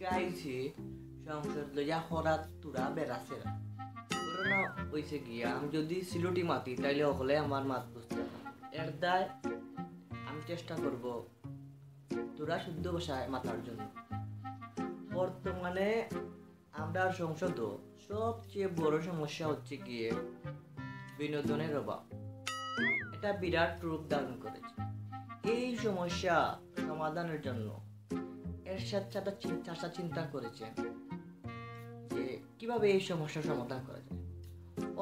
আজকে আইছি সংসদ লইয়া হরাত তুরা বেড়াছেরা করোনা হইছে গিয়া আমি যদি সিলুটি মাতি তাইলে হলে আমার মাত বুঝতে না এর দায় আমি চেষ্টা করব তোরা শুদ্ধ ভাষায় মাতার জন্য। বর্তমানে আমরা সংসদ সবচেয়ে বড় সমস্যা হচ্ছে গিয়ে বিনোদনের অভাব। এটা বিরাট রূপ ধারণ করেছে। এই সমস্যা সমাধানের জন্য এরশাদ চাচা চিন্তা করেছেন যে কিভাবে এই সমস্যার সমাধান করা যায়।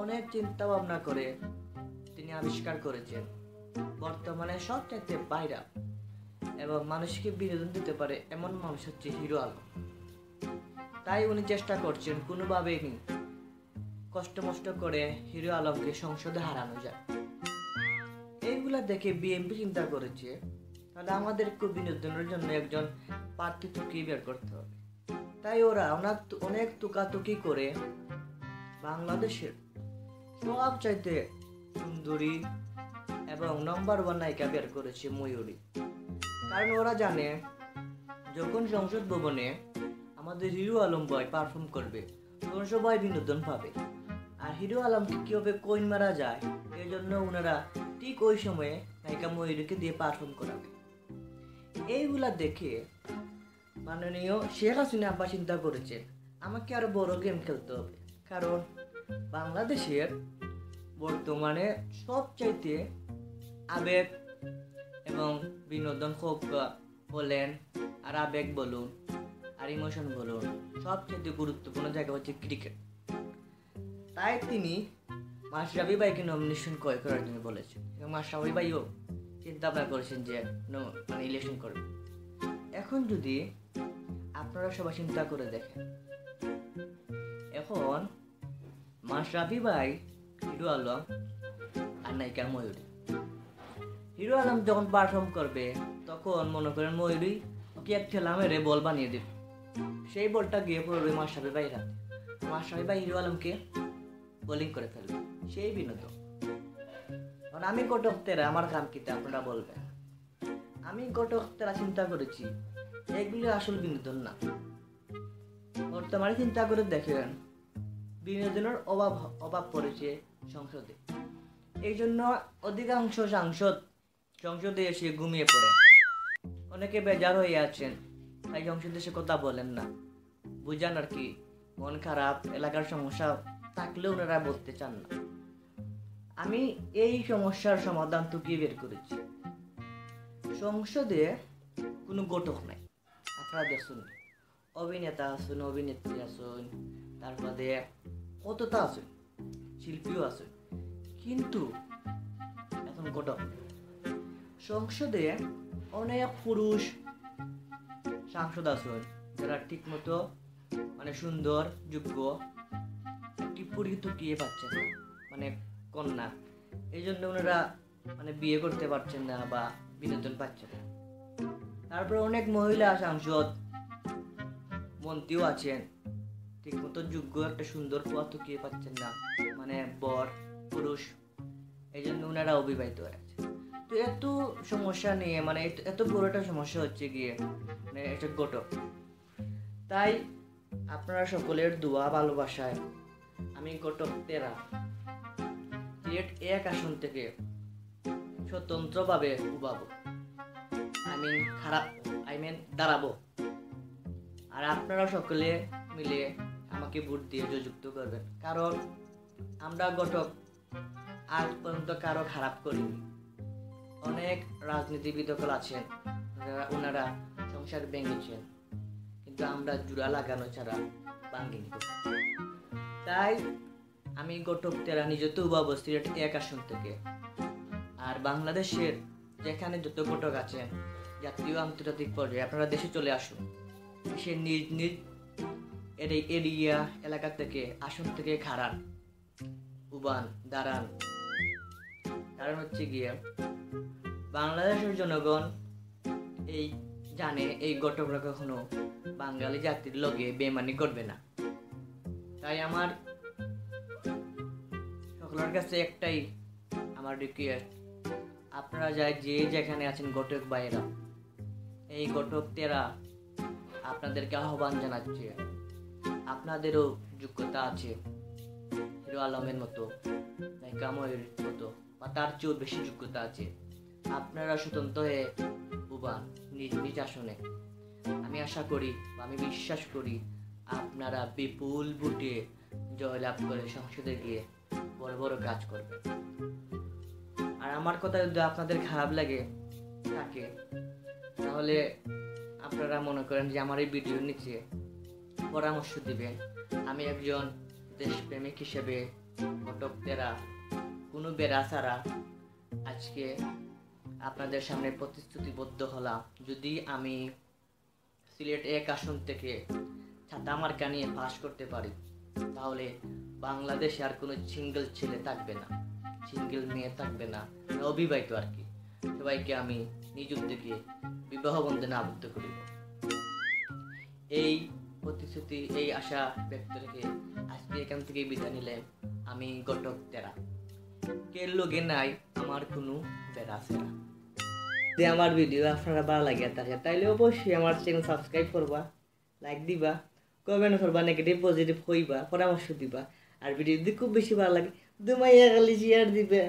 অনেক চিন্তা ভাবনা করে তিনি আবিষ্কার করেছেন বর্তমানে সবচাইতে বাইরা এবং মানুষকে বিনোদন দিতে পারে এমন মানুষ হচ্ছে হিরো আলম। তাই উনি চেষ্টা করছেন কোনোভাবে কষ্ট মষ্ট করে হিরো আলমকে সংসদে হারানো যায়। এইগুলা দেখে বিএনপি চিন্তা করেছে তাহলে আমাদেরকে বিনোদনের জন্য একজন প্রার্থী তুকি বের করতে হবে। তাই ওরা অনেক তুকাতুকি করে বাংলাদেশের সবচাইতে সুন্দরী এবং নম্বর 1 নায়িকা বের করেছে ময়ূরী। কারণ ওরা জানে যখন সংসদ ভবনে আমাদের হিরো আলম ভাই পারফর্ম করবে তখন সবাই বিনোদন পাবে। আর হিরো আলমকে কিভাবে কইন মারা যায় এই জন্য ওনারা ঠিক ওই সময়ে নায়িকা ময়ূরীকে দিয়ে পারফর্ম করাবে। এইগুলা দেখে মাননীয় শেখ হাসিনা আব্বা চিন্তা করেছেন আমাকে আরো বড় গেম খেলতে হবে। কারণ বাংলাদেশের বর্তমানে সবচাইতে আবেগ এবং বিনোদন হোক বলেন আর আবেগ বলুন আর ইমোশন বলুন সবচেয়ে গুরুত্বপূর্ণ জায়গা হচ্ছে ক্রিকেট। তাই তিনি মাশরাফি ভাইকে নমিনেশন করার জন্য বলেছেন এবং মাশরাফি ভাইও চিন্তা ভাবনা করেছেন যে ইলেকশন করবে। এখন যদি আপনারা সবাই চিন্তা করে দেখেন, এখন মাশরাফি ভাই, হিরো আলম আর নায়িকা ময়ূরী। হিরো আলম যখন পারফর্ম করবে তখন মনে করেন ময়ূরী ওকে এক ঠেলা মেরে বল বানিয়ে দেবে, সেই বলটা গিয়ে পড়বে মাশরাফি ভাইয়ের হাতে। মাশরাফি ভাই হিরো আলমকে বোলিং করে ফেলবে, সেই বিনোদন। আমি ঘটক তেরা আমার কাম কিতা আপনারা বলবেন। আমি ঘটক তেরা চিন্তা করেছি এগুলি আসল বিনোদন না। বর্তমানে চিন্তা করে দেখেন বিনোদনের অভাব পড়েছে সংসদে। এই জন্য অধিকাংশ সংসদে এসে ঘুমিয়ে পড়ে। অনেকে বেজার হয়ে আছেন তাই সংসদে এসে কথা বলেন না, বুঝান আর কি মন খারাপ এলাকার সমস্যা থাকলে ওনারা বলতে চান না। আমি এই সমস্যার সমাধান তুকি বের করেছি। সংসদে কোনো ঘটক নাই, আপনারা দেখুন অভিনেতা আসুন, অভিনেত্রী আসুন, তারপরে কতটা আসুন, শিল্পীও আসুন, কিন্তু এখন ঘটক। সংসদে অনেক পুরুষ সাংসদ আসুন যারা ঠিক মতো সুন্দর যোগ্য একটি পরিতুকিয়ে পাচ্ছেন না, কন্যা। এই জন্য ওনারা বিয়ে করতে পারছেন না বা বিনোদন পাচ্ছেন না। তারপর অনেক মহিলা সাংসদ মন্ত্রীও আছেন ঠিক মতো যোগ্য একটা সুন্দর পথকিয়ে পাচ্ছেন না, বর পুরুষ। এই জন্য ওনারা অবিবাহিত হয়ে আছে। তো এত সমস্যা নিয়ে এত বড় একটা সমস্যা হচ্ছে গিয়ে এটা ঘটক। তাই আপনারা সকলের দোয়া ভালোবাসায় আমি ঘটক তেরা এক আসন থেকে স্বতন্ত্রভাবে উবাবো, দাঁড়াবো। আর আপনারা সকলে মিলে আমাকে ভোট দিয়ে যুক্ত করবেন। কারণ আমরা ঘটক আজ পর্যন্ত কারো খারাপ করিনি। অনেক রাজনীতিবিদ আছেন ওনারা সংসার ভেঙেছেন, কিন্তু আমরা জোড়া লাগানো ছাড়া ভাঙিনি। তাই আমি ঘটক তেরা নিজেতে উবাবো সিলেট এক আসন থেকে। আর বাংলাদেশের যেখানে যত ঘটক আছেন জাতীয় আন্তর্জাতিক পর্যায়ে আপনারা দেশে চলে আসুন, সে নিজ নিজ এরিয়া এলাকা থেকে আসন থেকে খাড়ান, উবান, দাঁড়ান। কারণ হচ্ছে গিয়ে বাংলাদেশের জনগণ এই জানে এই ঘটকরা কখনো বাঙালি জাতির লগে বেমানি করবে না। তাই আমার সকলের কাছে একটাই আমার রিকোয়েস্ট, আপনারা যে যেখানে আছেন ঘটক ভাইয়েরা, এই ঘটক তেরা আপনাদেরকে আহ্বান জানাচ্ছি, আপনাদেরও যোগ্যতা আছে হিরো আলমের মতো, নায়িকা ময়ূর মতো বা তার চেয়েও বেশি যোগ্যতা আছে। আপনারা স্বতন্ত্র হয়ে উবান নিজ নিজ আসনে। আমি আশা করি বা আমি বিশ্বাস করি আপনারা বিপুল ভোটে জয়লাভ করে সংসদে গিয়ে বড় বড় কাজ করবেন। আর আমার কথা যদি আপনাদের খারাপ লাগে থাকে, তাহলে আপনারা মনে করেন যে আমার এই ভিডিওর নিচে পরামর্শ দিবেন। আমি একজন দেশপ্রেমিক হিসেবে ঘটক তেরা কোনো বেড়া ছাড়া আজকে আপনাদের সামনে প্রতিশ্রুতিবদ্ধ হলাম, যদি আমি সিলেট 1 আসন থেকে ছাতা মার্কা নিয়ে পাস করতে পারি, তাহলে বাংলাদেশে আর কোনো সিঙ্গেল ছেলে থাকবে না, সিঙ্গেল মেয়ে থাকবে না, অবিবাহিত আর কি, সবাইকে আমি নিজ উদ্যোগে বিবাহ বন্ধনে আবদ্ধ করিব। এই প্রতিশ্রুতি, এই আশা ব্যক্ত রেখে আজকে এখান থেকে বিদায় নিলাম। আমি ঘটক তেরা, কে লোকে নাই আমার কোনো বেড়া সেরা। যদি আমার ভিডিও আপনারা ভালো লাগে থাকে তাইলে অবশ্যই আমার চ্যানেল সাবস্ক্রাইব করবা, লাইক দিবা, কমেন্ট করবা, নেগেটিভ পজিটিভ হইবা, পরামর্শ দিবা। আর ভিডিও যদি খুব বেশি ভালো লাগে দুমাইয়া খালি শেয়ার দিবা।